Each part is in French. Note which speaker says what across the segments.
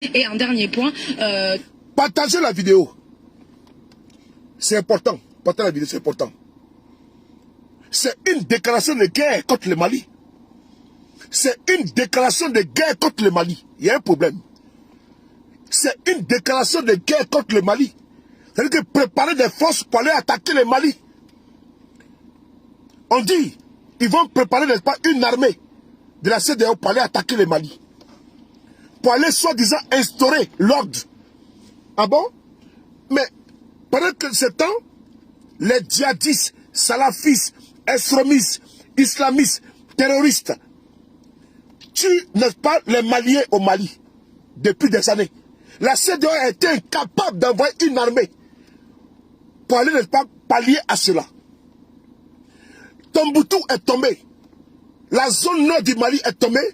Speaker 1: Et un dernier point.
Speaker 2: Partagez la vidéo. C'est important. Partagez la vidéo, c'est important. C'est une déclaration de guerre contre le Mali. C'est une déclaration de guerre contre le Mali. Il y a un problème. C'est une déclaration de guerre contre le Mali. C'est-à-dire que préparer des forces pour aller attaquer le Mali. On dit, ils vont préparer, n'est-ce pas, une armée de la CEDEAO pour aller attaquer le Mali. Pour aller, soi-disant, instaurer l'ordre. Ah bon? Mais, pendant que ce temps, les djihadistes, salafistes, extrémistes, islamistes, terroristes, tuent, n'est-ce pas, les Maliens au Mali, depuis des années. La CEDEAO a été incapable d'envoyer une armée pour aller, n'est-ce pas, pallier à cela. Tombouctou est tombé. La zone nord du Mali est tombée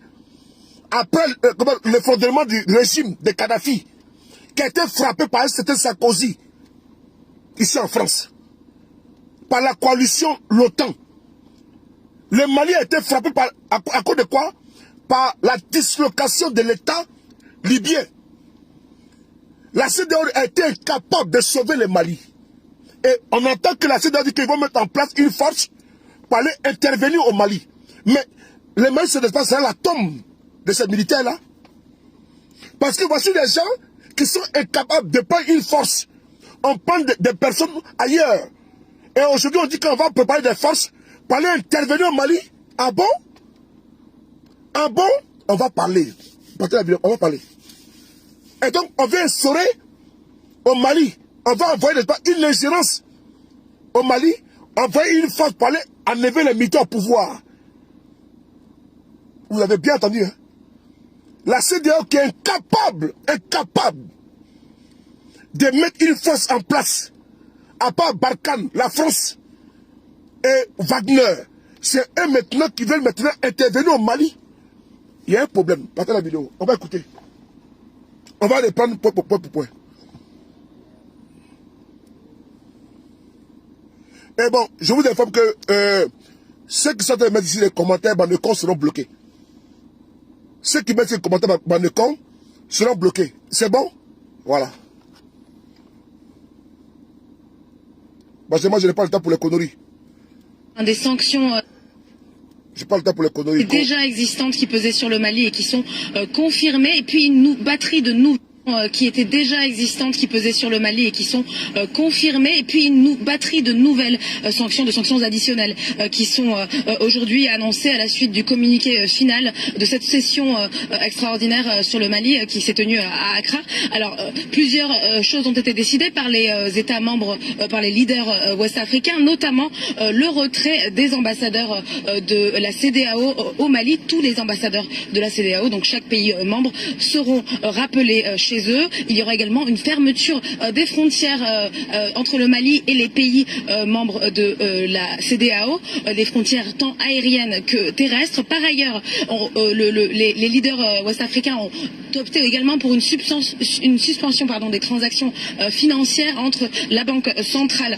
Speaker 2: après l'effondrement du régime de Kadhafi, qui a été frappé par un certain Sarkozy, ici en France, par la coalition l'OTAN. Le Mali a été frappé à cause de quoi? Par la dislocation de l'État libyen. La CEDEAO a été incapable de sauver le Mali. Et on entend que la CEDEAO dit qu'ils vont mettre en place une force pour aller intervenir au Mali. Mais le Mali, ce n'est pas la tombe de ces militaires-là. Parce que voici des gens qui sont incapables de prendre une force. On prend des personnes ailleurs. Et aujourd'hui, on dit qu'on va préparer des forces pour aller intervenir au Mali. Ah bon? Ah bon? On va parler. On va parler. Et donc, on vient instaurer au Mali. On va envoyer une ingérence au Mali. Envoyer une force pour aller enlever les militaires au pouvoir. Vous avez bien entendu, hein? La CEDEAO qui est incapable de mettre une force en place, à part Barkhane, la France et Wagner, c'est eux maintenant qui veulent maintenant intervenir au Mali. Il y a un problème. Partez la vidéo. On va écouter. On va reprendre point pour point. Et bon, je vous informe que ceux qui sont en train de mettre ici les commentaires, Banecon seront bloqués. Ceux qui mettent ces commentaires Banecon seront bloqués. C'est bon? Voilà. Parce que moi, je n'ai pas le temps pour les conneries.
Speaker 1: Des sanctions
Speaker 2: je n'ai pas le temps pour les conneries.
Speaker 1: Déjà existantes qui pesaient sur le Mali et qui sont confirmées. Et puis une batterie de nouveaux qui étaient déjà existantes qui pesaient sur le Mali et qui sont confirmées, et puis une batterie de nouvelles sanctions additionnelles qui sont aujourd'hui annoncées à la suite du communiqué final de cette session extraordinaire sur le Mali qui s'est tenue à Accra. Alors plusieurs choses ont été décidées par les États membres, par les leaders ouest-africains, notamment le retrait des ambassadeurs de la CEDEAO au Mali. Tous les ambassadeurs de la CEDEAO, donc chaque pays membre, seront rappelés chez eux. Il y aura également une fermeture des frontières entre le Mali et les pays membres de la CEDEAO, des frontières tant aériennes que terrestres. Par ailleurs, les leaders ouest-africains ont opté également pour une suspension des transactions financières entre la Banque centrale,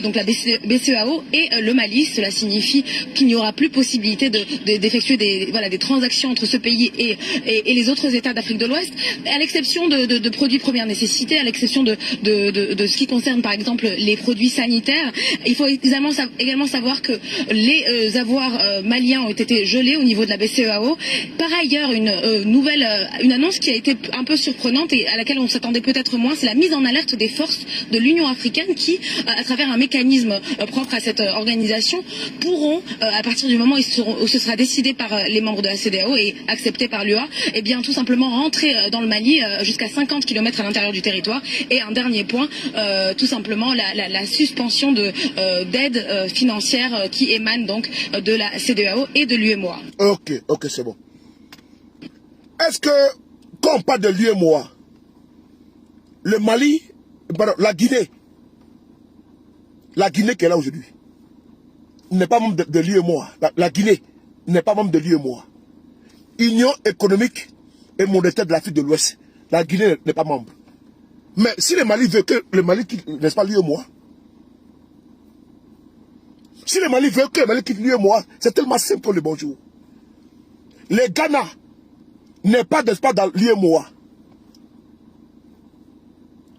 Speaker 1: donc la BCEAO, et le Mali. Cela signifie qu'il n'y aura plus possibilité d'effectuer des transactions entre ce pays et les autres États d'Afrique de l'Ouest, à l'exception de produits de première nécessité, à l'exception de ce qui concerne par exemple les produits sanitaires. Il faut également savoir que les avoirs maliens ont été gelés au niveau de la BCEAO. Par ailleurs, une annonce qui a été un peu surprenante et à laquelle on s'attendait peut-être moins, c'est la mise en alerte des forces de l'Union africaine qui, à travers un mécanisme propre à cette organisation, pourront, à partir du moment où ce sera décidé par les membres de la CEDEAO et accepté par l'UA, eh bien tout simplement rentrer dans le Mali jusqu'à 50 km à l'intérieur du territoire. Et un dernier point, tout simplement la suspension d'aide financière qui émane donc de la CEDEAO et de l'UEMOA.
Speaker 2: Ok, c'est bon. Est-ce que, quand on parle de l'UEMOA, le Mali, pardon, la Guinée qui est là aujourd'hui, n'est pas membre de l'UEMOA. La Guinée n'est pas membre de l'UEMOA. Union économique et monétaire de l'Afrique de l'Ouest. La Guinée n'est pas membre. Mais si le Mali veut que le Mali quitte, n'est-ce pas, l'UEMOA? Si le Mali veut que le Mali quitte l'UEMOA, c'est tellement simple pour le bonjour. Le Ghana n'est pas, n'est-ce pas, dans l'UEMOA.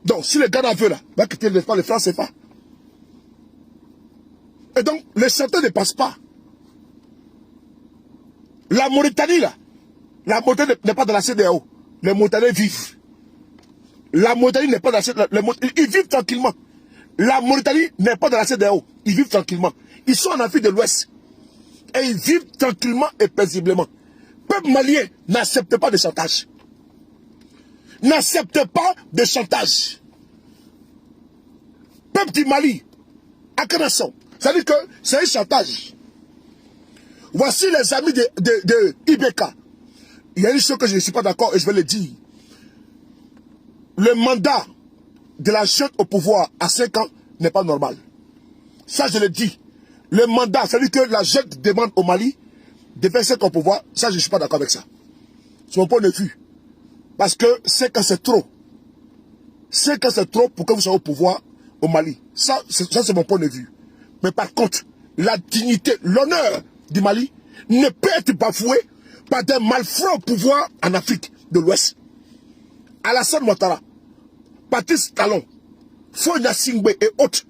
Speaker 2: Donc, si le Ghana veut là, va quitter le franc CFA. Et donc, les chantiers ne passent pas. La Mauritanie là, la Mauritanie n'est pas dans la CEDEAO. Les Mauritaniens vivent. La Mauritanie n'est pas dans la CEDEAO. Ils vivent tranquillement. La Mauritanie n'est pas dans la CEDEAO. Ils vivent tranquillement. Ils sont en Afrique de l'Ouest. Et ils vivent tranquillement et paisiblement. Le peuple malien n'accepte pas de chantage. N'accepte pas de chantage. Le peuple du Mali, à Canasson, ça veut dire que c'est un chantage. Voici les amis de Ibeka. Il y a une chose que je ne suis pas d'accord et je vais le dire. Le mandat de la junte au pouvoir à 5 ans n'est pas normal. Ça, je le dis. Le mandat, c'est-à-dire que la junte demande au Mali de faire 5 ans au pouvoir, ça, je ne suis pas d'accord avec ça. C'est mon point de vue. Parce que 5 ans, c'est trop. 5 ans, c'est trop pour que vous soyez au pouvoir au Mali. Ça c'est mon point de vue. Mais par contre, la dignité, l'honneur du Mali ne peut être bafoué par des malfrats au pouvoir en Afrique de l'Ouest. Alassane Ouattara, Patrice Talon, Fonia Singbe et autres,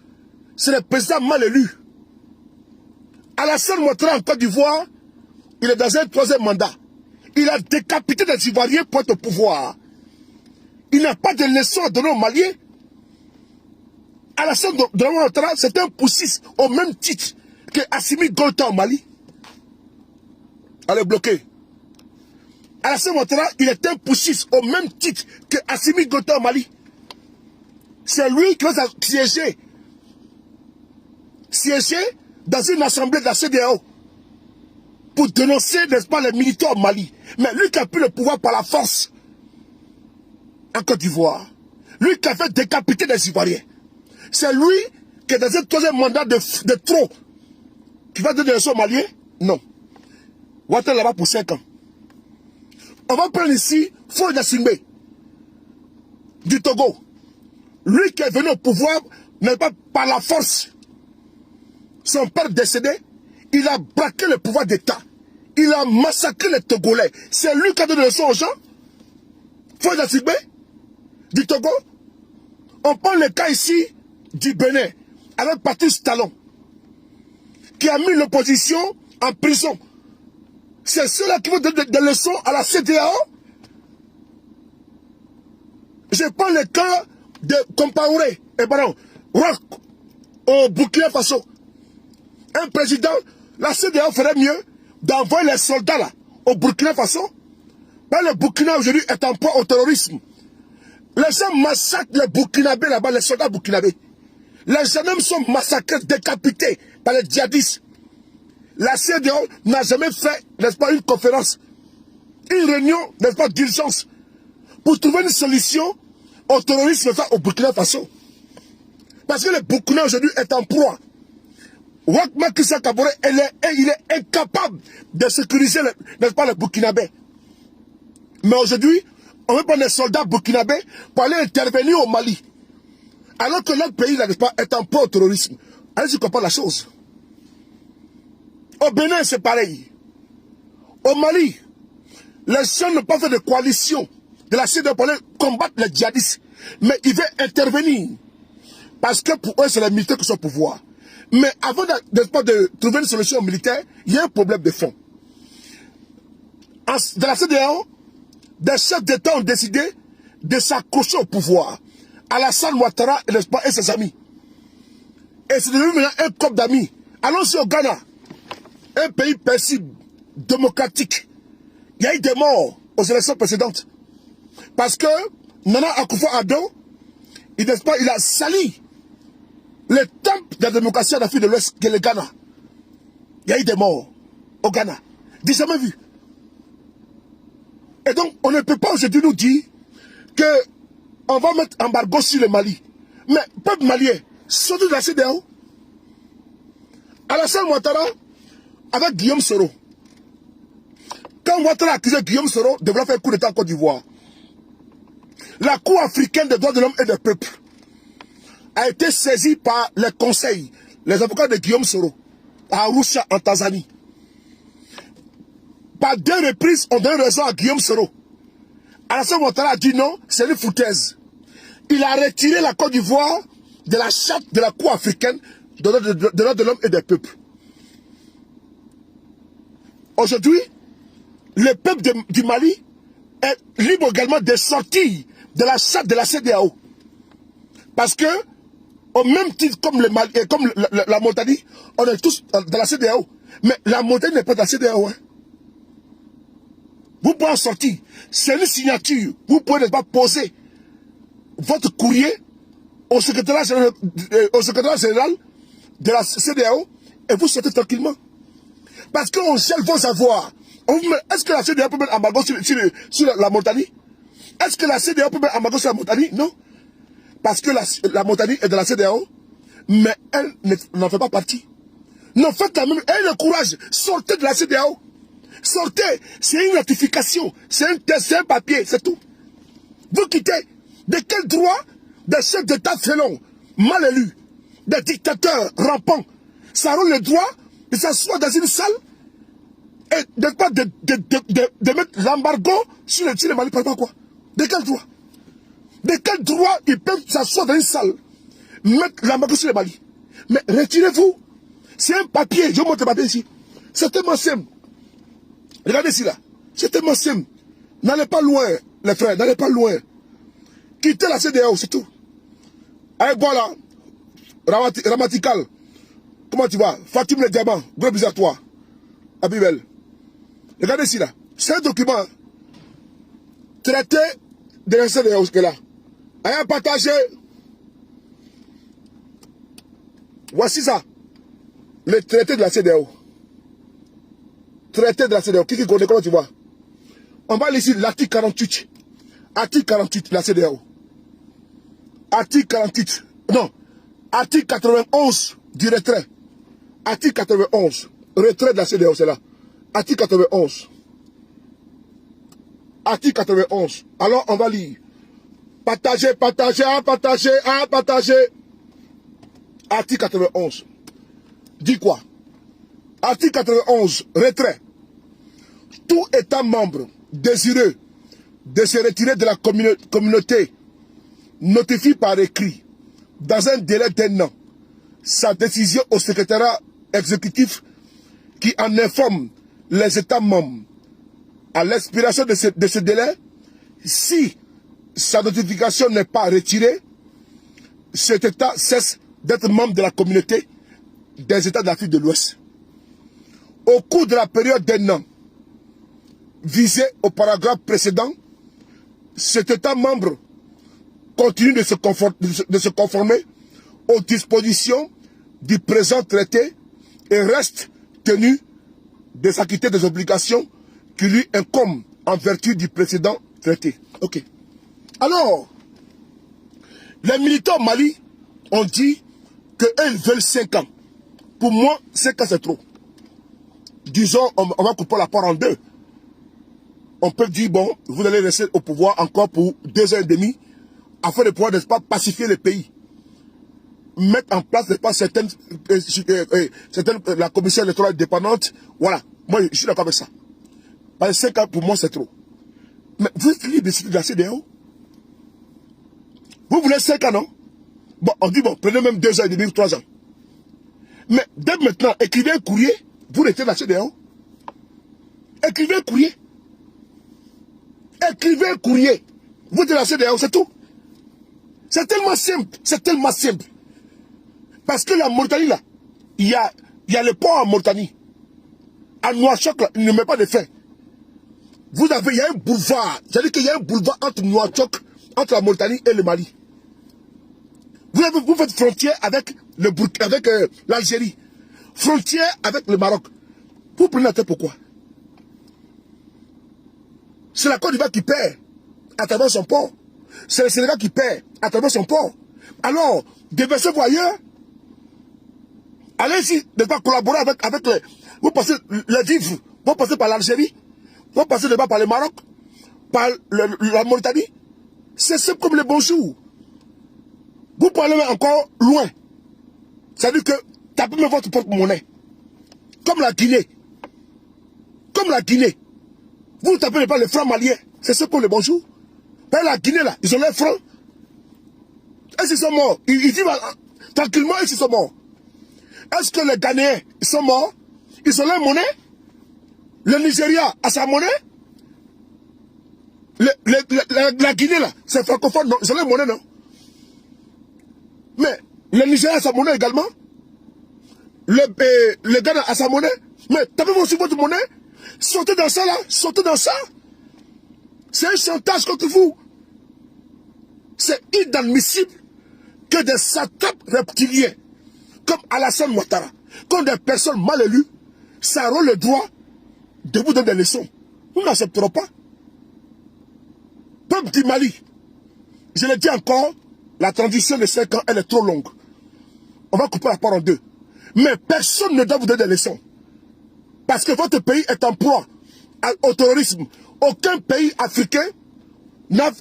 Speaker 2: c'est les présidents mal élus. Alassane Ouattara en Côte d'Ivoire, il est dans un 3e mandat. Il a décapité des Ivoiriens pour être au pouvoir. Il n'a pas de leçon à donner aux Maliens. Alassane Ouattara, c'est un poussiste au même titre que Assimi Goïta au Mali. Allez, bloquer. Alassane Ouattara, il est un poussiste au même titre que Assimi Goïta au Mali. C'est lui qui va siéger dans une assemblée de la CEDEAO pour dénoncer, n'est-ce pas, les militaires au Mali. Mais lui qui a pris le pouvoir par la force en Côte d'Ivoire, lui qui a fait décapiter des Ivoiriens, c'est lui qui est dans un 3e mandat de trop qui va donner des leçons aux Maliens? Non. Ouattara là-bas pour 5 ans. On va prendre ici Fonia Singbe du Togo. Lui qui est venu au pouvoir, n'est pas par la force. Son père décédé, il a braqué le pouvoir d'État. Il a massacré les Togolais. C'est lui qui a donné des leçons aux gens. Fonia Singbe du Togo. On prend le cas ici du Bénin avec Patrice Talon qui a mis l'opposition en prison. C'est ceux-là qui vont donner des leçons à la CEDEAO. Je prends le cas de Compaoré et Baron Rock au Burkina Faso. Un président, la CEDEAO ferait mieux d'envoyer les soldats là au Burkina Faso. Mais le Burkina aujourd'hui est en proie au terrorisme. Les gens massacrent les Burkinabés là-bas, les soldats burkinabés. Les jeunes sont massacrés, décapités par les djihadistes. La CEDEAO n'a jamais fait, n'est-ce pas, une conférence, une réunion, n'est-ce pas, d'urgence pour trouver une solution au terrorisme au Burkina Faso. Parce que le Burkina aujourd'hui est en proie. Ouattara Kissa Kaboré, il est incapable de sécuriser, n'est-ce pas, les Burkinabés. Mais aujourd'hui, on veut prendre des soldats burkinabés pour aller intervenir au Mali. Alors que notre pays, n'est-ce pas, est en proie au terrorisme. Allez-y, comprendre la chose. Au Bénin, c'est pareil. Au Mali, les gens n'ont pas fait de coalition de la CEDEAO pour aller combattre les djihadistes. Mais ils veulent intervenir. Parce que pour eux, c'est les militaires qui sont au pouvoir. Mais avant de trouver une solution militaire, il y a un problème de fond. Dans la CEDEAO, des chefs d'État ont décidé de s'accrocher au pouvoir. Alassane Ouattara et ses amis. Et c'est devenu maintenant un couple d'amis. Allons-y au Ghana. Un pays paisible, démocratique. Il y a eu des morts aux élections précédentes. Parce que Nana Akufo-Addo, il a sali le temple de la démocratie en Afrique de l'Ouest, qui est le Ghana. Il y a eu des morts au Ghana. J'ai jamais vu. Et donc, on ne peut pas aujourd'hui nous dire qu'on va mettre embargo sur le Mali. Mais, peuple malien, surtout de la CEDEAO, Alassane Ouattara, avec Guillaume Soro. Quand Ouattara a accusé Guillaume Soro de vouloir faire un coup d'État en Côte d'Ivoire, la Cour africaine des droits de l'homme et des peuples a été saisie par les conseils, les avocats de Guillaume Soro, à Arusha, en Tanzanie. Par 2 reprises, on donne raison à Guillaume Soro. Alassane Ouattara a dit non, c'est une foutaise. il a retiré la Côte d'Ivoire de la charte de la Cour africaine des droits de l'homme et des peuples. Aujourd'hui, le peuple du Mali est libre également de sortir de la charte de la CEDEAO. Parce que, au même titre comme le Mali, comme la Mauritanie, on est tous dans la CEDEAO. Mais la Mauritanie n'est pas dans la CEDEAO. Hein. Vous pouvez en sortir. C'est une signature. Vous pouvez ne pas poser votre courrier au secrétaire général de la CEDEAO et vous sortez tranquillement. Parce qu'on cherche vos avoirs. Est-ce que la CEDEAO peut mettre embargo sur la Mauritanie? Est-ce que la CEDEAO peut mettre embargo sur la Mauritanie? Non. Parce que la Mauritanie est dans la CEDEAO, mais elle n'en fait pas partie. Non, faites la même. Ayez le courage. Sortez de la CEDEAO. Sortez. C'est une notification. C'est un papier. C'est tout. Vous quittez. De quel droit des chefs d'État félons, mal élus, des dictateurs rampants, ça auront le droit de s'asseoir dans une salle et de mettre l'embargo sur le Mali par quoi? De quel droit? De quel droit ils peuvent s'asseoir dans une salle, mettre l'embargo sur le Mali? Mais retirez-vous. C'est un papier. Je vous montre le papier ici. C'est tellement simple. Regardez ici là. C'est tellement simple. N'allez pas loin, les frères. N'allez pas loin. Quittez la CEDEAO, c'est tout. Allez, voilà. Ramatical. Comment tu vas? Fatim le diamant. Gros bisous à toi. Abibel. Regardez ici là. C'est un document. Traité de la CEDEAO, ce que là. Allez, partagez. Voici ça. Le traité de la CEDEAO. Traité de la CEDEAO. Qui connaît, comment tu vois? On va lire ici l'article 48. Article 48 de la CEDEAO. Article 48. Non. Article 91 du retrait. Article 91. Retrait de la CEDEAO, c'est là. Article 91. Article 91. Alors, on va lire. Partager, partager, partager, partager. Article 91. Dit quoi? Article 91. Retrait. Tout État membre désireux de se retirer de la communauté notifie par écrit, dans un délai d'1 an, sa décision au secrétariat exécutif qui en informe les États membres. À l'expiration de ce délai, si sa notification n'est pas retirée, cet État cesse d'être membre de la communauté des États d'Afrique de l'Ouest. Au cours de la période d'1 an, visée au paragraphe précédent, cet État membre continue de se conformer aux dispositions du présent traité et reste tenu de s'acquitter des obligations qui lui incombent en vertu du précédent traité. Ok. Alors, les militaires au Mali ont dit qu'ils veulent 5 ans. Pour moi, 5 ans c'est trop. Disons, on va couper la part en deux. On peut dire, bon, vous allez rester au pouvoir encore pour 2 ans et demi, afin de pouvoir, n'est-ce pas, pacifier le pays. Mettre en place, n'est-ce pas, certaines la commission électorale dépendante. Voilà. Moi, je suis d'accord avec ça. Parce que 5 ans, pour moi, c'est trop. Mais vous êtes libre de la CEDEAO. Vous voulez 5 ans, non? Bon, on dit, bon, prenez même 2 ans et demi, 3 ans. Mais dès maintenant, écrivez un courrier, vous restez dans la CEDEAO. Écrivez un courrier. Écrivez un courrier. Vous êtes dans la CEDEAO, c'est tout. C'est tellement simple. C'est tellement simple. Parce que la Mauritanie, là, il y a le port en Mauritanie. À Nouakchott, là, il ne met pas de fin. Il y a un boulevard. C'est-à-dire qu'il y a un boulevard entre Nouakchott, entre la Mauritanie et le Mali. Vous faites frontière avec l'Algérie. Frontière avec le Maroc. Vous prenez la tête pourquoi? C'est la Côte d'Ivoire qui perd à travers son port. C'est le Sénégal qui perd à travers son port. Alors, déversez-vous ailleurs. Allez ici, ne pas collaborer avec vous passez les vivres, vous passez par l'Algérie, vous passez d'abord par le Maroc, par la Mauritanie. C'est simple comme le bonjour. Vous pouvez aller encore loin. C'est-à-dire que tapez même votre propre monnaie. Comme la Guinée. Comme la Guinée. Vous ne tapez pas les francs maliens. C'est simple comme le bonjour. Par la Guinée là, ils ont leurs francs. Est-ce qu'ils sont morts? Ils vivent tranquillement, est-ce qu'ils sont morts? Est-ce que les Ghanéens sont morts? Ils ont leur monnaie? Le Nigeria a sa monnaie? La Guinée, là, c'est francophone, non? Ils ont leur monnaie, non? Mais le Nigeria a sa monnaie également? Le Ghana a sa monnaie? Mais tapez-vous aussi votre monnaie? Sortez dans ça, là. Sortez dans ça. C'est un chantage contre vous. C'est inadmissible que des satrapes reptiliens, comme Alassane Ouattara, comme des personnes mal élues, ça aura le droit de vous donner des leçons. Nous n'accepterons pas. Peuple du Mali, je le dis encore, la transition de 5 ans, elle est trop longue. On va couper la part en deux. Mais personne ne doit vous donner des leçons. Parce que votre pays est en proie au terrorisme. Aucun pays africain, la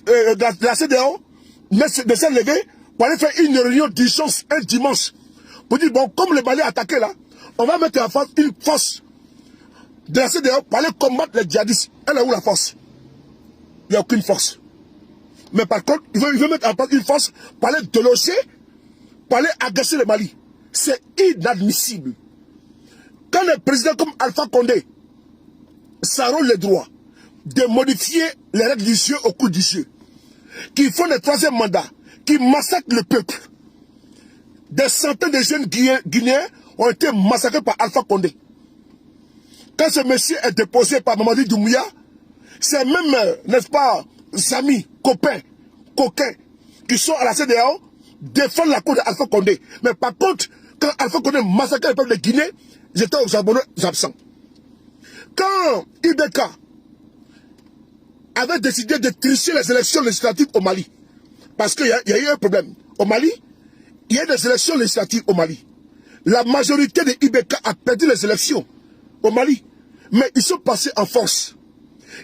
Speaker 2: CEDEAO, ne s'est levé pour aller faire une réunion d'urgence un dimanche. Pour dire, bon, comme le Mali est attaqué là, on va mettre en face une force de la CEDEAO pour aller combattre les djihadistes. Elle est où la force? Il n'y a aucune force. Mais par contre, il veut mettre en place une force pour aller déloger, pour aller agresser le Mali. C'est inadmissible. Quand les présidents comme Alpha Condé s'arrogent le droit de modifier les règles du jeu au cours du jeu, qui font le troisième mandat, qui massacrent le peuple, des centaines de jeunes Guinéens ont été massacrés par Alpha Condé. Quand ce monsieur est déposé par Mamadi Doumbouya, c'est même, n'est-ce pas, amis, copains, coquins, qui sont à la CEDEAO, défendent la cause d'Alpha Condé. Mais par contre, quand Alpha Condé massacrait le peuple de Guinée, j'étais aux abonnés absents. Quand Ibeka avait décidé de tricher les élections législatives au Mali, parce qu'il y a eu un problème. Au Mali, il y a des élections législatives au Mali. La majorité de Ibeka a perdu les élections au Mali. Mais ils sont passés en force.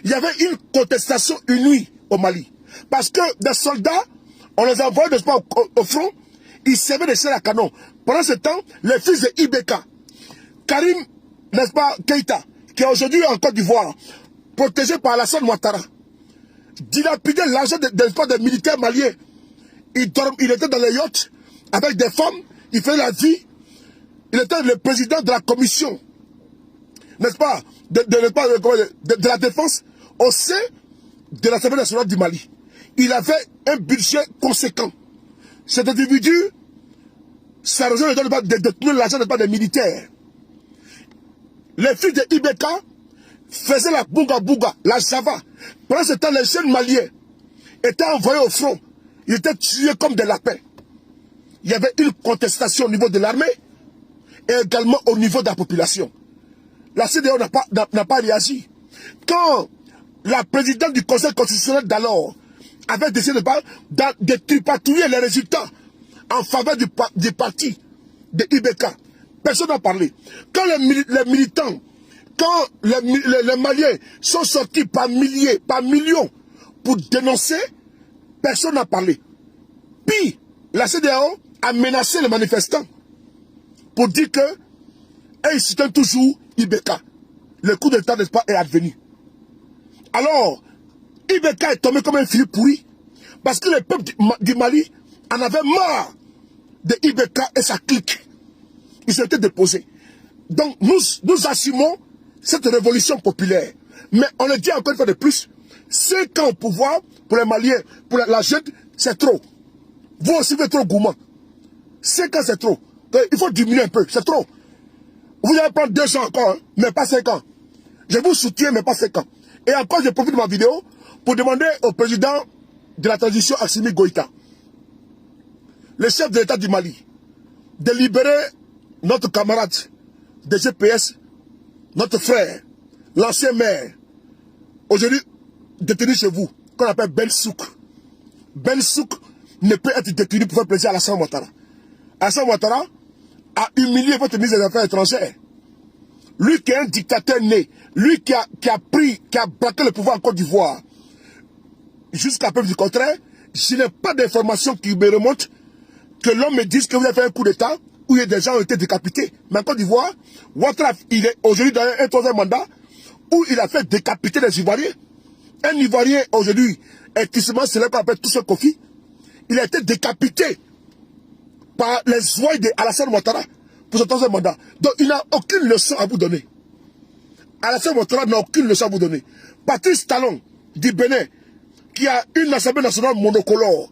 Speaker 2: Il y avait une contestation unie au Mali. Parce que des soldats, on les envoyait n'est-ce pas, au front, ils servaient des chars à canon. Pendant ce temps, les fils de Ibeka, Karim, n'est-ce pas, Keïta, qui est aujourd'hui en Côte d'Ivoire, protégé par Alassane Ouattara, dilapidait l'argent des militaires maliens. Il était dans les yachts avec des femmes, il fait la vie. Il était le président de la commission, n'est-ce pas, de la défense au sein de l'Assemblée nationale du Mali. Il avait un budget conséquent. Cet individu, sa raison de détourner l'argent des militaires. Les fils de Ibeka faisaient la bouga, la java. Pendant ce temps, les jeunes maliens étaient envoyés au front. Ils étaient tués comme des lapins. Il y avait une contestation au niveau de l'armée et également au niveau de la population. La CEDEAO n'a pas réagi. Quand la présidente du Conseil constitutionnel d'alors avait décidé de tripatouiller les résultats en faveur du parti de Ibeka, personne n'a parlé. Quand les militants, quand les Maliens sont sortis par milliers, par millions pour dénoncer, personne n'a parlé. Puis, la CEDEAO a menacé les manifestants pour dire que ils soutiennent toujours Ibeka. Le coup d'État, n'est-ce pas, est advenu. Alors, Ibeka est tombé comme un filet pourri parce que le peuple du Mali en avait marre de Ibeka et sa clique. Ils ont été déposés. Donc, nous assumons cette révolution populaire. Mais on le dit encore une fois de plus, 5 ans au pouvoir pour les Maliens, pour la jeune, c'est trop. Vous aussi, vous êtes trop gourmand. 5 ans, c'est trop. Donc, il faut diminuer un peu, c'est trop. Vous allez prendre 2 ans encore, hein, mais pas 5 ans. Je vous soutiens, mais pas 5 ans. Et encore, je profite de ma vidéo pour demander au président de la transition, Assimi Goïta, le chef de l'État du Mali, de libérer notre camarade de GPS, notre frère, l'ancien maire, aujourd'hui détenu chez vous, qu'on appelle Ben Souk. Ben Souk ne peut être détenu pour faire plaisir à Alassane Ouattara. Alassane Ouattara a humilié votre ministre des Affaires étrangères. Lui qui est un dictateur né, lui qui a braqué le pouvoir en Côte d'Ivoire. Jusqu'à preuve du contraire, je n'ai pas d'informations qui me remontent que l'homme me dise que vous avez fait un coup d'État où des gens ont été décapités. Mais en Côte d'Ivoire, Ouattara, il est aujourd'hui dans un troisième mandat où il a fait décapiter les Ivoiriens. Un Ivoirien aujourd'hui est tristement célèbre qu'on appelle Toussou Kofi. il a été décapité par les ouailles d'Alassane Ouattara pour son troisième mandat. Donc il n'a aucune leçon à vous donner. Alassane Ouattara n'a aucune leçon à vous donner. Patrice Talon du Bénin, qui a une assemblée nationale monocolore,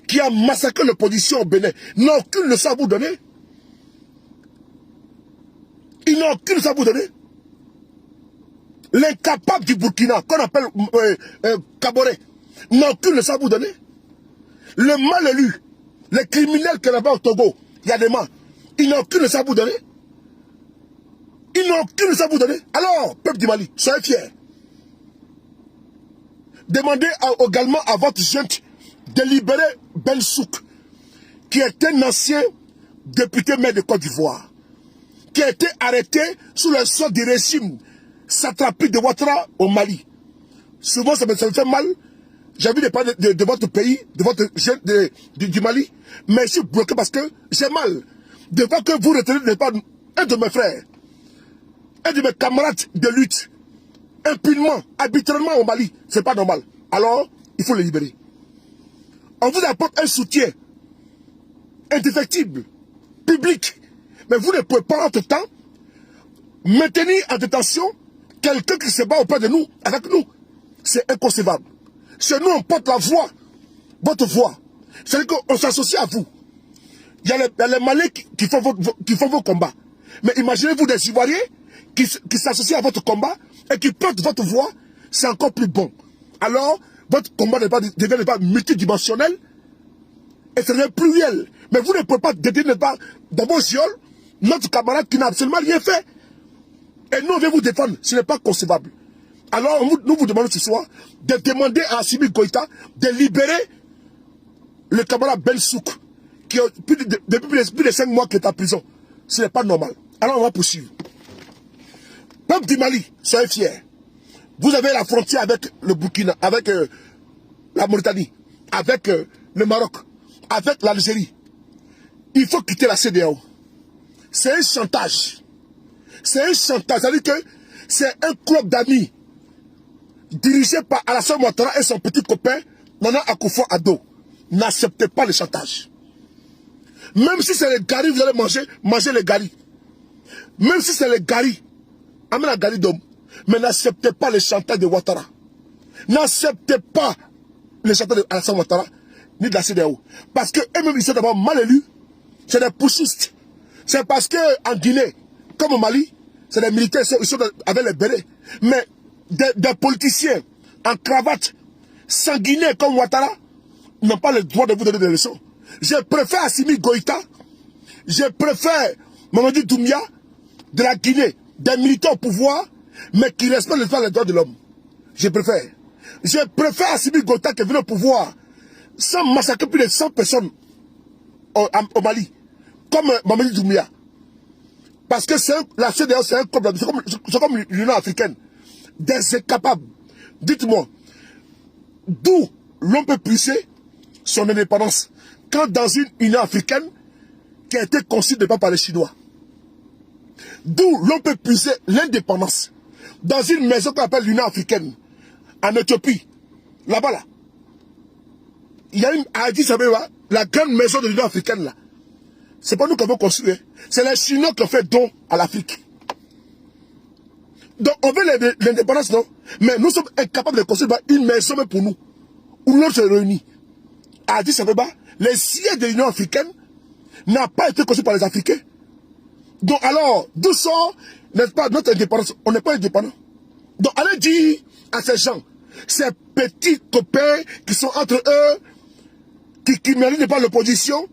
Speaker 2: qui a massacré l'opposition au Bénin, n'a aucune leçon à vous donner. Il n'a aucune leçon à vous donner. L'incapable du Burkina, qu'on appelle Kaboré, n'a aucune leçon à vous donner. Le mal élu, les criminels qui là-bas au Togo, il y a des mains, il n'a aucune leçon à vous donner. Il n'a aucune leçon à vous donner. Alors, peuple du Mali, soyez fiers. Demandez également à votre junte de libérer Ben Souk, qui est un ancien député maire de Côte d'Ivoire, qui a été arrêté sous le sceau du régime satrapique de Ouattara au Mali. Souvent, ça me fait mal. J'ai envie de parler de votre pays, de votre jeune du Mali, mais je suis bloqué parce que j'ai mal de voir que vous retenez pas un de mes frères, un de mes camarades de lutte, impunément, arbitrairement au Mali. C'est pas normal. Alors, il faut le libérer. On vous apporte un soutien indéfectible, public, mais vous ne pouvez pas, entre-temps, maintenir en détention quelqu'un qui se bat auprès de nous, avec nous. C'est inconcevable. Chez nous, on porte la voix, votre voix. C'est-à-dire qu'on s'associe à vous. Il y a les Maliens qui font vos combats. Mais imaginez-vous des Ivoiriens qui s'associent à votre combat et qui portent votre voix, c'est encore plus bon. Alors, votre combat devient pas multidimensionnel et ça devient pluriel. Mais vous ne pouvez pas détenir dans vos yeux notre camarade qui n'a absolument rien fait. Et nous, on vient vous défendre. Ce n'est pas concevable. Alors, nous vous demandons ce soir de demander à Assimi Goïta de libérer le camarade Ben Souk, qui depuis plus de 5 mois qu'il est en prison. Ce n'est pas normal. Alors, on va poursuivre. Peuple du Mali, soyez fiers. Vous avez la frontière avec le Burkina, avec la Mauritanie, avec le Maroc, avec l'Algérie. Il faut quitter la CEDEAO. C'est un chantage. C'est un chantage. C'est-à-dire que c'est un club d'amis dirigé par Alassane Ouattara et son petit copain Nana Akufo-Addo. N'acceptez pas le chantage. Même si c'est les garis, vous allez manger les garis. Même si c'est les garis, amène la gari d'homme. Mais n'acceptez pas le chantage de Ouattara. N'acceptez pas le chantage de Alassane Ouattara, ni de la CEDEAO. Parce qu'eux-mêmes, ils sont d'abord mal élus. C'est des pushistes. C'est parce qu'en Guinée, comme au Mali, c'est des militaires, ils sont avec les bérets. Mais des politiciens en cravate, sanguinaires comme Ouattara, n'ont pas le droit de vous donner des leçons. Je préfère Assimi Goïta, je préfère Mamadi Doumbia de la Guinée, des militaires au pouvoir, mais qui respectent les droits de l'homme. Je préfère. Je préfère Assimi Goïta qui est venu au pouvoir sans massacrer plus de 100 personnes au Mali, comme Mamadi Doumbia. Parce que la CEDEAO, c'est un club, c'est comme l'Union africaine. Des incapables. Dites-moi, d'où l'on peut puiser son indépendance quand dans une Union africaine qui a été conçue pas par les Chinois? D'où l'on peut puiser l'indépendance dans une maison qu'on appelle l'Union africaine en Éthiopie. Là-bas, là. Il y a une à Addis Abeba, la grande maison de l'Union africaine, là. C'est pas nous qui avons construit. C'est les Chinois qui ont fait don à l'Afrique. Donc on veut l'indépendance, non? Mais nous sommes incapables de construire une maison pour nous, où l'on se réunit. À Addis Abeba, les sièges de l'Union africaine n'ont pas été construits par les Africains. Donc alors, d'où sort, n'est-ce pas, notre indépendance? On n'est pas indépendant. Donc allez dire à ces gens, ces petits copains qui sont entre eux, qui méritent pas l'opposition,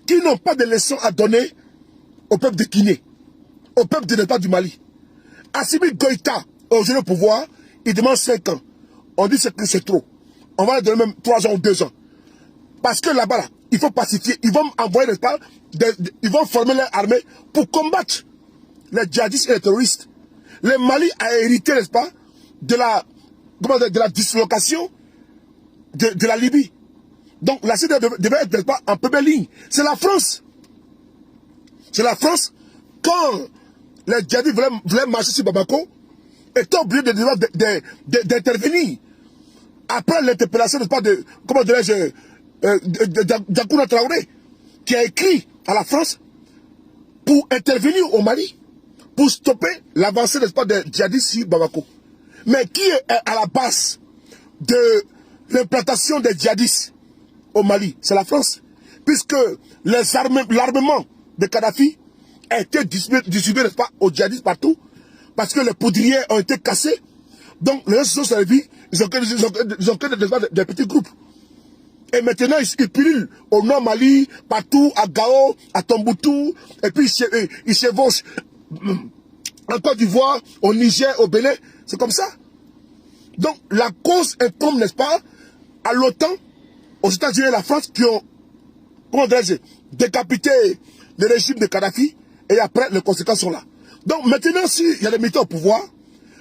Speaker 2: qui n'ont pas de leçons à donner au peuple de Guinée, au peuple de l'État du Mali. Assimi Goïta, aujourd'hui au pouvoir, il demande 5 ans. On dit que c'est trop. On va lui donner même 3 ans ou 2 ans. Parce que là-bas, là, il faut pacifier. Ils vont envoyer, n'est-ce pas, ils vont former leur armée pour combattre les djihadistes et les terroristes. Le Mali a hérité, n'est-ce pas, de la dislocation de la Libye. Donc la CEDEAO devait être, n'est-ce pas, en première ligne. C'est la France. C'est la France, quand les djihadistes voulaient marcher sur Bamako, étaient obligés d'intervenir. Après l'interpellation, n'est-ce pas, comment dirais-je, Diakouna Traoré, qui a écrit à la France pour intervenir au Mali, pour stopper l'avancée, n'est-ce pas, des djihadistes sur Bamako. Mais qui est à la base de l'implantation des djihadistes au Mali? C'est la France. Puisque l'armement de Kadhafi a été distribué, n'est-ce pas, aux djihadistes partout, parce que les poudriers ont été cassés. Donc les gens se sont servis, ils ont que des petits groupes. Et maintenant, ils pilulent au nord Mali, partout, à Gao, à Tombouctou, et puis ils chevauchent en Côte d'Ivoire, au Niger, au Bénin. C'est comme ça. Donc la cause incombe, n'est-ce pas, à l'OTAN, aux États-Unis et la France, qui ont, comment dirais-je, décapité le régime de Kadhafi, et après, les conséquences sont là. Donc maintenant, s'il y a des militaires au pouvoir,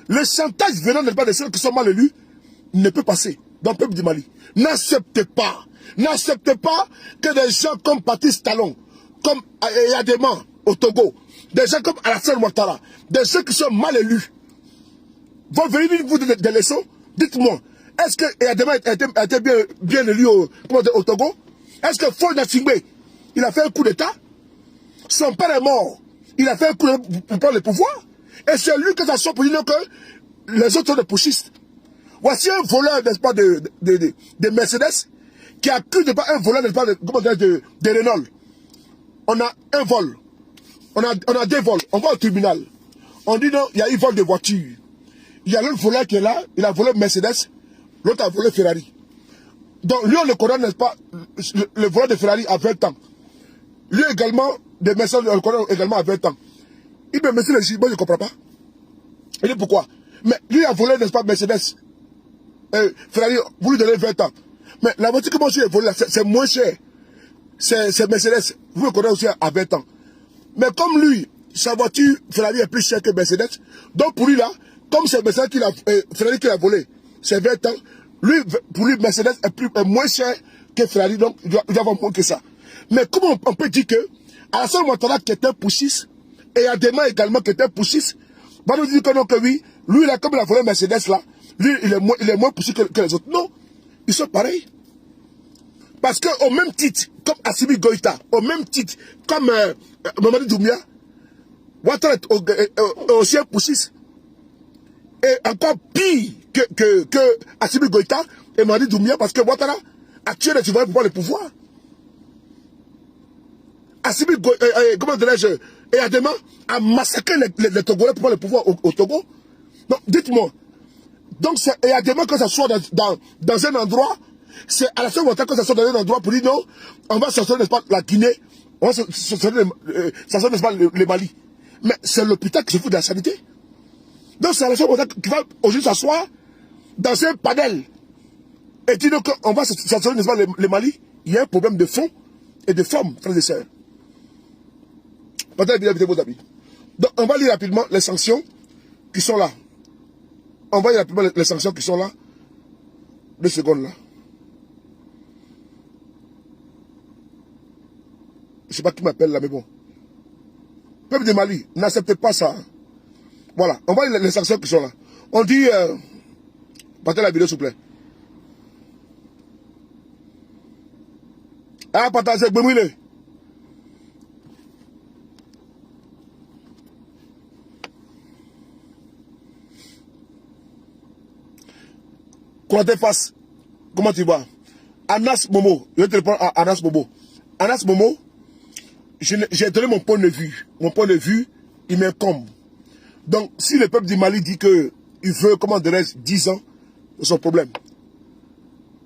Speaker 2: le chantage venant de ceux qui sont mal élus ne peut passer dans le peuple du Mali. N'acceptez pas que des gens comme Patrice Talon, comme Yadema au Togo, des gens comme Alassane Ouattara, des gens qui sont mal élus, vont venir vous donner des leçons. Dites-moi, est-ce que Yadema a été bien élu au Togo? Est-ce que Faure Gnassingbé, il a fait un coup d'État? Son père est mort, il a fait un coup pour prendre le pouvoir? Et c'est lui qui s'assoit pour dire que les autres sont des pushistes. Voici un voleur, n'est-ce pas, de Mercedes, qui accuse pas un voleur, n'est-ce pas, de Renault. On a un vol. On a deux vols. On va au tribunal. On dit non, il y a eu vol de voiture. Il y a l'autre voleur qui est là, il a volé Mercedes, l'autre a volé Ferrari. Donc lui, on le connaît, n'est-ce pas, le voleur de Ferrari a 20 ans. Lui également, de Mercedes, on le connaît également à 20 ans. Il me dit, moi je ne comprends pas. Il dit pourquoi? Mais lui a volé, n'est-ce pas, Mercedes. Ferrari, vous lui donnez 20 ans. Mais la voiture que moi j'ai volée, c'est moins cher. C'est Mercedes. Vous le connaissez aussi à 20 ans. Mais comme lui, sa voiture, Ferrari est plus chère que Mercedes. Donc pour lui là, comme c'est Mercedes Ferrari qui l'a volé, c'est 20 ans. Lui, pour lui, Mercedes est moins cher que Ferrari. Donc il doit avoir moins que ça. Mais comment on peut dire que Alassane Ouattara qui était poussiste, et Adema également qui était poussiste, va nous dire que non, que oui, lui là, comme il a volé Mercedes là, lui, il est moins poussé que les autres. Non, ils sont pareils. Parce qu'au même titre, comme Assimi Goïta, au même titre, comme Mamadi Doumbia, Ouattara est aussi un poussiste. Et encore pire que Assimi Goïta et Mamadi Doumbia, parce que Ouattara a tué les Ivoiriens pour prendre le pouvoir. Assimi Goïta, comment dirais-je, et Adema a massacré les Togolais pour prendre le pouvoir au Togo. Donc, dites-moi. Donc, c'est Adema que ça soit dans un endroit, c'est Alassane Ouattara que ça soit dans un endroit pour dire non, on va sortir, n'est-ce pas, la Guinée, on va sortir, n'est-ce pas, le Mali. Mais c'est l'hôpital qui se fout de la sanité. Donc, c'est Alassane Ouattara qui va aujourd'hui s'asseoir dans un panel et dire qu'on va sortir, n'est-ce pas, le Mali. Il y a un problème de fond et de forme, frères et sœurs. Partagez bien vos amis. Donc, on va lire rapidement les sanctions qui sont là. On va lire rapidement les sanctions qui sont là. 2 secondes là. Je ne sais pas qui m'appelle là, mais bon. Peuple de Mali, n'acceptez pas ça. Voilà, on va lire les sanctions qui sont là. On dit... partagez la vidéo, s'il vous plaît. Ah, partagez, Bemouile. Konaté Face, comment tu vas? Anas Momo, je vais te répondre à Anas Momo. Anas Momo, j'ai donné mon point de vue. Mon point de vue, il m'incombe. Donc, si le peuple du Mali dit qu'il veut, comment dirais-je, 10 ans, c'est son problème.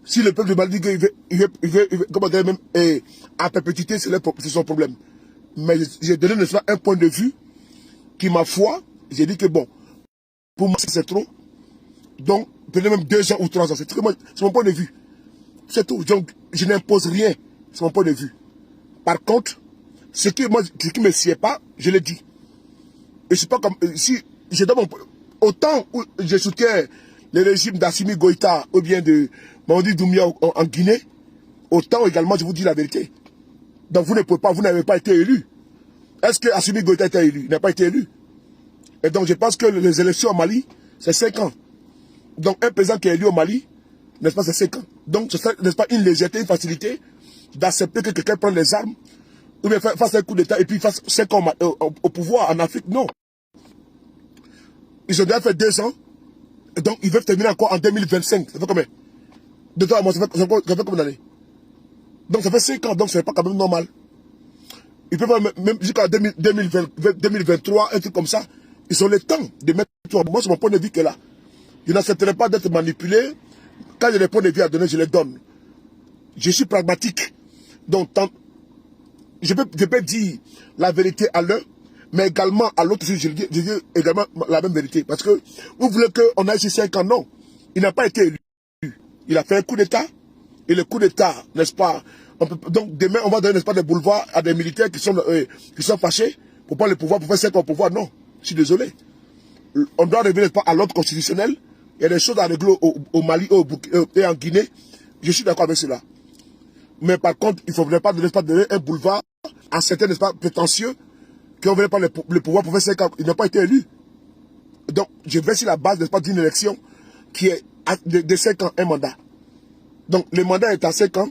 Speaker 2: Si le peuple du Mali dit qu'il veut comment dirais-je, même à perpétuité, c'est son problème. Mais j'ai donné un point de vue qui, ma foi, j'ai dit que bon, pour moi, c'est trop. Donc, peut-être même 2 ans ou 3 ans. C'est mon point de vue. C'est tout. Donc, je n'impose rien. C'est mon point de vue. Par contre, ce qui ne me sied pas, je le dis. Et c'est pas comme si je donne autant où je soutiens le régime d'Assimi Goïta ou bien de Mamadi Doumbia en Guinée, autant également je vous dis la vérité. Donc vous ne pouvez pas, vous n'avez pas été élu. Est-ce que Assimi Goïta a été élu? Il n'a pas été élu. Et donc je pense que les élections au Mali, c'est 5 ans. Donc un président qui est élu au Mali, n'est-ce pas, c'est 5 ans. Donc, ce serait, n'est-ce pas, une légèreté, une facilité d'accepter que quelqu'un prenne les armes, ou bien fasse un coup d'État, et puis fasse 5 ans au pouvoir en Afrique. Non. Ils ont déjà fait 2 ans, et donc ils veulent terminer encore en 2025. Ça fait combien? 2 ans, ça fait combien d'années? Donc ça fait 5 ans, donc c'est pas quand même normal. Ils peuvent même jusqu'à 2023, un truc comme ça, ils ont le temps de mettre... Moi, c'est mon point de vue que là. Je n'accepterai pas d'être manipulé. Quand j'ai des points de vue à donner, je les donne. Je suis pragmatique. Donc, je peux dire la vérité à l'un, mais également à l'autre, je dis également la même vérité. Parce que vous voulez qu'on aille sur 5 ans, non. Il n'a pas été élu. Il a fait un coup d'État. Et le coup d'État, n'est-ce pas, donc demain, on va donner, n'est-ce pas, des boulevards à des militaires qui sont fâchés pour prendre le pouvoir, pour faire 5 ans au pouvoir. Non, je suis désolé. On doit revenir, n'est-ce pas, à l'ordre constitutionnel. Il y a des choses à régler au Mali et en Guinée. Je suis d'accord avec cela. Mais par contre, il ne faudrait pas, n'est-ce pas, donner un boulevard à certains, n'est-ce pas, prétentieux qui ont venu pas le pouvoir pour faire 5 ans. Ils n'ont pas été élus. Donc, je vais sur la base, n'est-ce pas, d'une élection qui est de 5 ans, un mandat. Donc, le mandat est à 5 ans.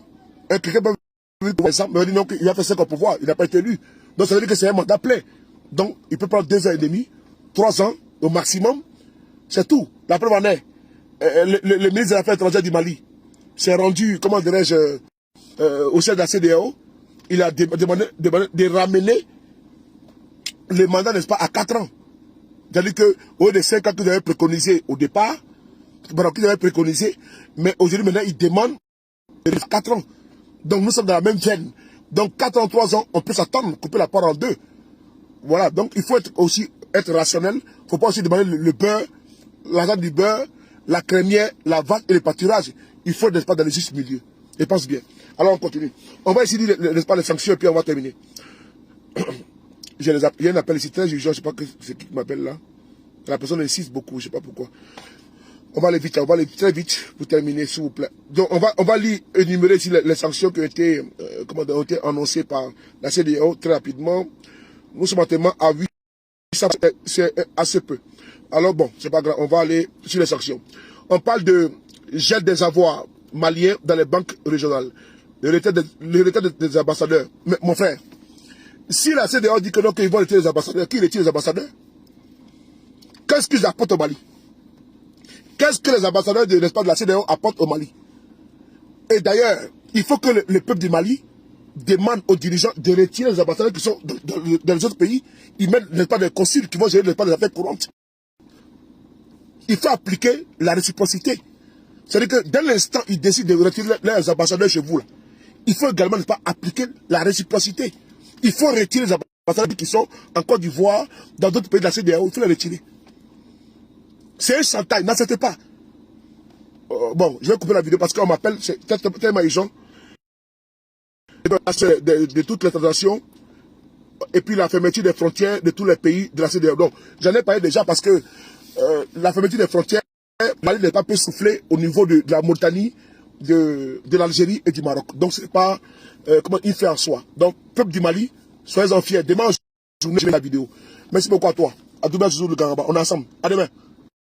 Speaker 2: Quelqu'un peut dire, par exemple, mais non, il a fait 5 ans au pouvoir, il n'a pas été élu. Donc, ça veut dire que c'est un mandat plein. Donc, il peut prendre 2 ans et demi, 3 ans au maximum. C'est tout. La preuve en est, le ministre des Affaires étrangères du Mali s'est rendu, comment dirais-je, au chef de la CEDEAO. Il a demandé de ramener le mandat, n'est-ce pas, à 4 ans. C'est-à-dire qu'au lieu des 5 ans que vous avez préconisé au départ, qu'ils avaient préconisé, mais aujourd'hui, maintenant, ils demandent 4 ans. Donc, nous sommes dans la même veine. Donc, 4 ans, 3 ans, on peut s'attendre, couper la part en 2. Voilà, donc il faut aussi être rationnel. Il ne faut pas aussi demander le beurre, l'argent du beurre, la crémière, la vache et le pâturage. Il faut, n'est-ce pas, dans le juste milieu. Et pense bien. Alors, on continue. On va essayer, n'est-ce pas, les sanctions, et puis on va terminer. Il y a un appel ici, très urgent, je ne sais pas c'est qui m'appelle là. La personne insiste beaucoup, je ne sais pas pourquoi. On va aller vite, on va aller très vite pour terminer, s'il vous plaît. Donc, on va énumérer ici les sanctions qui ont été, ont été annoncées par la CEDEAO très rapidement. Nous sommes actuellement à 8, c'est assez peu. Alors bon, c'est pas grave, on va aller sur les sanctions. On parle de gel des avoirs maliens dans les banques régionales. Le retrait des ambassadeurs. Mais mon frère, si la CEDEAO dit que non, qu'ils vont retirer les ambassadeurs, qui retire les ambassadeurs? Qu'est-ce qu'ils apportent au Mali? Qu'est-ce que les ambassadeurs de l'espace de la CEDEAO apportent au Mali? Et d'ailleurs, il faut que le peuple du Mali demande aux dirigeants de retirer les ambassadeurs qui sont dans les autres pays. Ils mettent, n'est-ce pas, des consuls qui vont gérer, n'est-ce pas, les affaires courantes. Il faut appliquer la réciprocité. C'est-à-dire que dès l'instant ils décident de retirer leurs ambassadeurs chez vous, là, il faut également, n'est-ce pas, appliquer la réciprocité. Il faut retirer les ambassadeurs qui sont en Côte d'Ivoire, dans d'autres pays de la CEDEAO. Il faut les retirer. C'est un chantage, n'acceptez pas. Bon, je vais couper la vidéo parce qu'on m'appelle, c'est tellement urgent. De toutes les transactions, et puis la fermeture des frontières de tous les pays de la CEDEAO. Donc, j'en ai parlé déjà parce que la fermeture des frontières, Mali n'est pas peu soufflé au niveau de la Mauritanie, de l'Algérie et du Maroc. Donc, ce n'est pas il fait en soi. Donc, peuple du Mali, soyez-en fiers. Demain, je vais la vidéo. Merci beaucoup à toi. À demain, on est ensemble. À demain.